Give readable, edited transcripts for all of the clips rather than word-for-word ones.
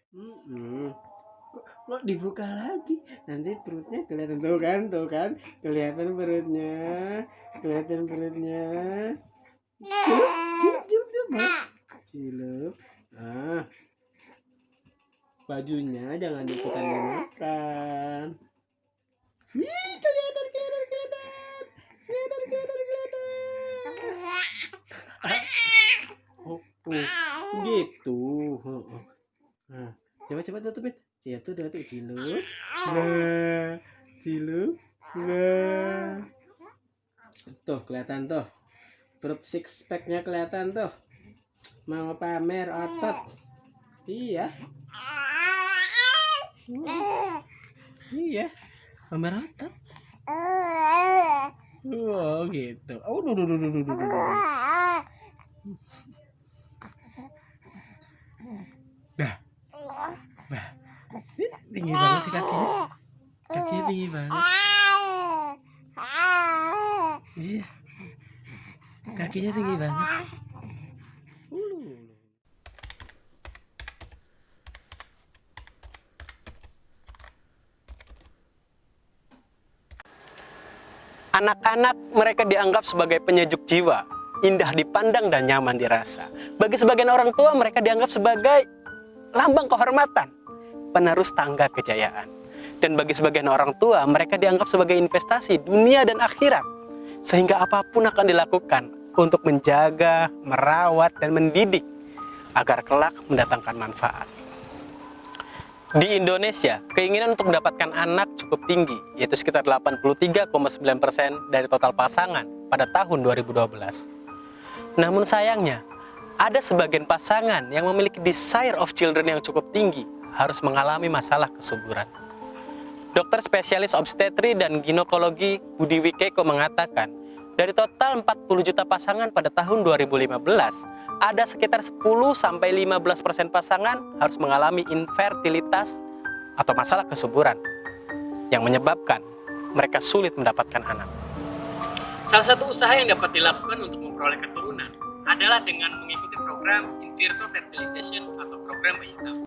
Mhm. Kok dibuka lagi? Nanti perutnya kelihatan tuh kan, kelihatan perutnya, kelihatan perutnya. Cilup, cilup, cilup, cilup, cilup. Ah, bajunya jangan ikutan dimakan. Wih, kelihatan, kelihatan, kelihatan, kelihatan, kelihatan, kelihatan. Oh, gitu. Heeh. Nah, coba coba tutupin. Ya tuh udah tuh cilup. Wah, cilup. Wah. Tuh kelihatan tuh. Perut six packnya kelihatan tuh. Mau pamer otot. Iya. Iya. Pamer otot. Oh gitu. Oh, duh, duh, duh, duh, duh, duh, duh. Dah. Bah. Tinggi banget sih kakinya. Kakinya tinggi banget. Iya. Kakinya tinggi banget. Anak-anak mereka dianggap sebagai penyejuk jiwa, indah dipandang dan nyaman dirasa. Bagi sebagian orang tua mereka dianggap sebagai lambang kehormatan, penerus tangga kejayaan. Dan bagi sebagian orang tua mereka dianggap sebagai investasi dunia dan akhirat. Sehingga apapun akan dilakukan untuk menjaga, merawat, dan mendidik agar kelak mendatangkan manfaat. Di Indonesia, keinginan untuk mendapatkan anak cukup tinggi, yaitu sekitar 83,9% dari total pasangan pada tahun 2012. Namun sayangnya, ada sebagian pasangan yang memiliki desire of children yang cukup tinggi harus mengalami masalah kesuburan. Dokter spesialis obstetri dan ginekologi Budi Wikeko mengatakan, dari total 40 juta pasangan pada tahun 2015, ada sekitar 10-15% pasangan harus mengalami infertilitas atau masalah kesuburan yang menyebabkan mereka sulit mendapatkan anak. Salah satu usaha yang dapat dilakukan untuk memperoleh keturunan adalah dengan mengikuti program in vitro fertilization atau program bayi tabung.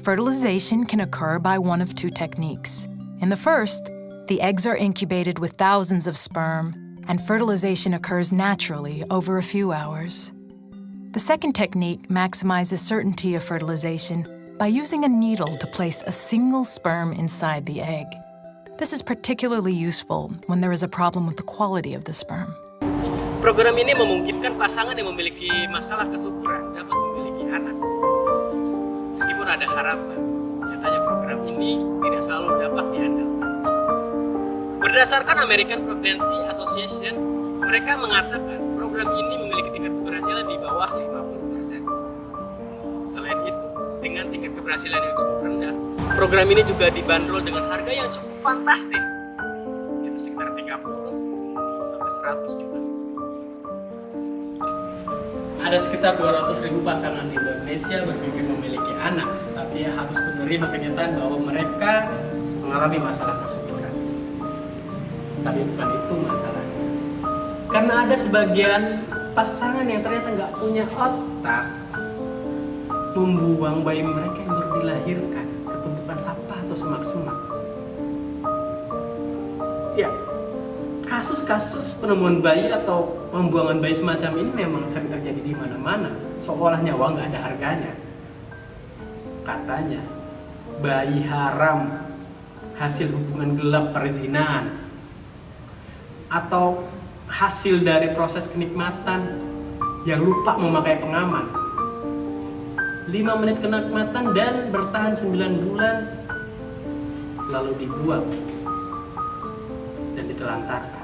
Fertilization can occur by one of two techniques. In the first, the eggs are incubated with thousands of sperm, and fertilization occurs naturally over a few hours. The second technique maximizes certainty of fertilization by using a needle to place a single sperm inside the egg. This is particularly useful when there is a problem with the quality of the sperm. Program ini memungkinkan pasangan yang memiliki masalah kesuburan dapat memiliki anak. Meskipun ada harapan, nyatanya program ini tidak selalu dapat diandalkan. Berdasarkan American Pregnancy Association, mereka mengatakan program ini memiliki tingkat keberhasilan di bawah 50%. Selain itu, dengan tingkat keberhasilan yang cukup rendah, program ini juga dibanderol dengan harga yang cukup fantastis, yaitu sekitar 30-100 juta. Ada sekitar 200.000 pasangan di Indonesia bermimpi memiliki anak, tapi harus menerima kenyataan bahwa mereka mengalami masalah kesuburan. Tapi bukan itu masalahnya. Karena ada sebagian pasangan yang ternyata nggak punya otak membuang bayi mereka yang baru dilahirkan ke tumpukan sampah atau semak-semak. Ya, kasus-kasus penemuan bayi atau pembuangan bayi semacam ini memang sering terjadi di mana-mana, seolah nyawa nggak ada harganya. Katanya, bayi haram hasil hubungan gelap perzinahan atau hasil dari proses kenikmatan yang lupa memakai pengaman. 5 menit kenikmatan dan bertahan 9 bulan lalu dibuang dan ditelantarkan.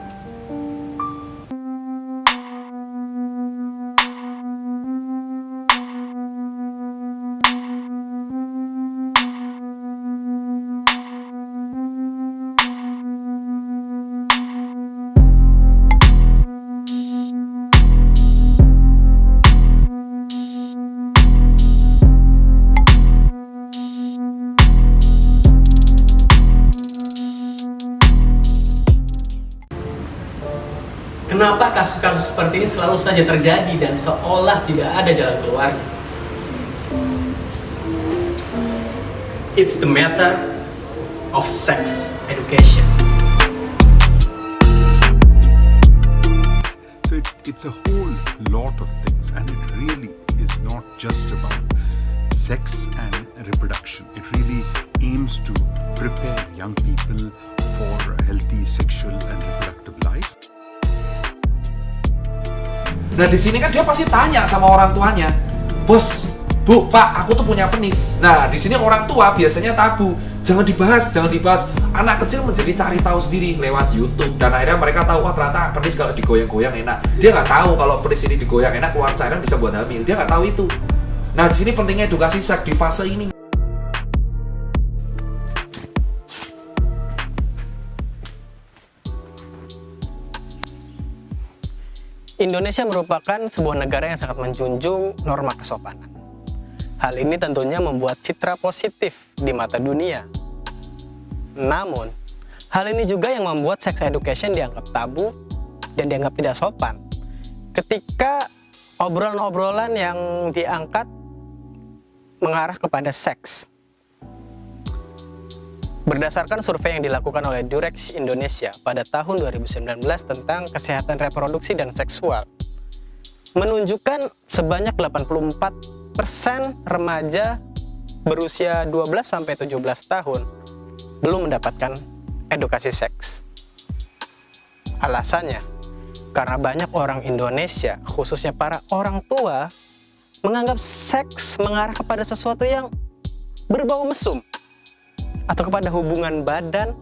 Kenapa kasus-kasus seperti ini selalu saja terjadi dan seolah tidak ada jalan keluarnya? It's the matter of sex education. So it's a whole lot of things, and it really is not just about sex and reproduction. It really aims to prepare young people for a healthy sexual and reproductive life. Nah di sini kan dia pasti tanya sama orang tuanya, bos, bu, pak, aku tuh punya penis. Nah di sini orang tua biasanya tabu, jangan dibahas. Anak kecil menjadi cari tahu sendiri lewat YouTube, dan akhirnya mereka tahu, wah ternyata penis kalau digoyang-goyang enak. Dia nggak tahu kalau penis ini digoyang enak, keluar cairan bisa buat hamil. Dia nggak tahu itu. Nah di sini pentingnya edukasi seks di fase ini. Indonesia merupakan sebuah negara yang sangat menjunjung norma kesopanan. Hal ini tentunya membuat citra positif di mata dunia. Namun, hal ini juga yang membuat sex education dianggap tabu dan dianggap tidak sopan. Ketika obrolan-obrolan yang diangkat mengarah kepada seks. Berdasarkan survei yang dilakukan oleh Durex Indonesia pada tahun 2019 tentang kesehatan reproduksi dan seksual, menunjukkan sebanyak 84% remaja berusia 12-17 tahun belum mendapatkan edukasi seks. Alasannya, karena banyak orang Indonesia, khususnya para orang tua, menganggap seks mengarah kepada sesuatu yang berbau mesum, atau kepada hubungan badan,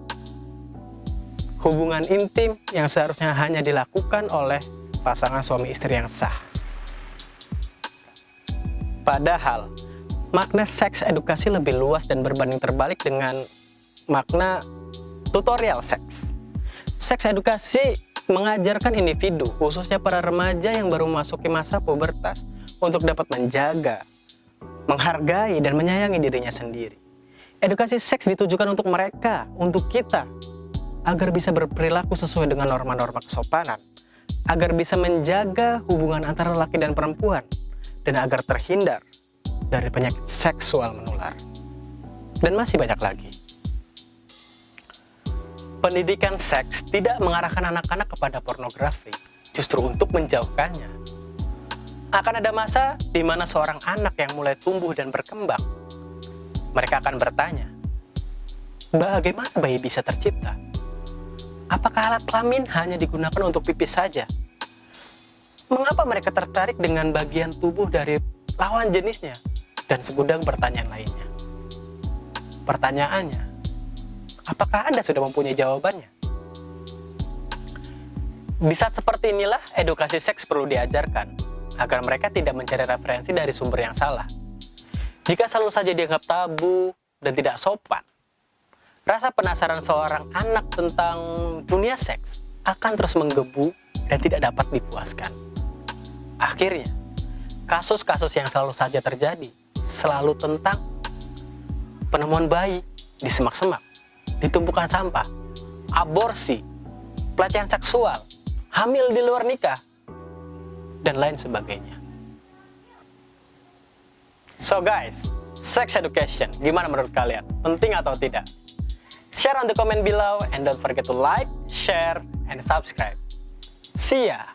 hubungan intim yang seharusnya hanya dilakukan oleh pasangan suami istri yang sah. Padahal, makna seks edukasi lebih luas dan berbanding terbalik dengan makna tutorial seks. Seks edukasi mengajarkan individu, khususnya para remaja yang baru memasuki masa pubertas, untuk dapat menjaga, menghargai, dan menyayangi dirinya sendiri. Edukasi seks ditujukan untuk mereka, untuk kita, agar bisa berperilaku sesuai dengan norma-norma kesopanan, agar bisa menjaga hubungan antara laki dan perempuan, dan agar terhindar dari penyakit seksual menular. Dan masih banyak lagi. Pendidikan seks tidak mengarahkan anak-anak kepada pornografi, justru untuk menjauhkannya. Akan ada masa di mana seorang anak yang mulai tumbuh dan berkembang, mereka akan bertanya, bagaimana bayi bisa tercipta? Apakah alat kelamin hanya digunakan untuk pipis saja? Mengapa mereka tertarik dengan bagian tubuh dari lawan jenisnya? Dan segudang pertanyaan lainnya. Pertanyaannya, apakah Anda sudah mempunyai jawabannya? Di saat seperti inilah edukasi seks perlu diajarkan, agar mereka tidak mencari referensi dari sumber yang salah. Jika selalu saja dianggap tabu dan tidak sopan, rasa penasaran seorang anak tentang dunia seks akan terus menggebu dan tidak dapat dipuaskan. Akhirnya, kasus-kasus yang selalu saja terjadi selalu tentang penemuan bayi di semak-semak, di tumpukan sampah, aborsi, pelecehan seksual, hamil di luar nikah, dan lain sebagainya. So guys, sex education, gimana menurut kalian? Penting atau tidak? Share on the comment below and don't forget to like, share, and subscribe. See ya!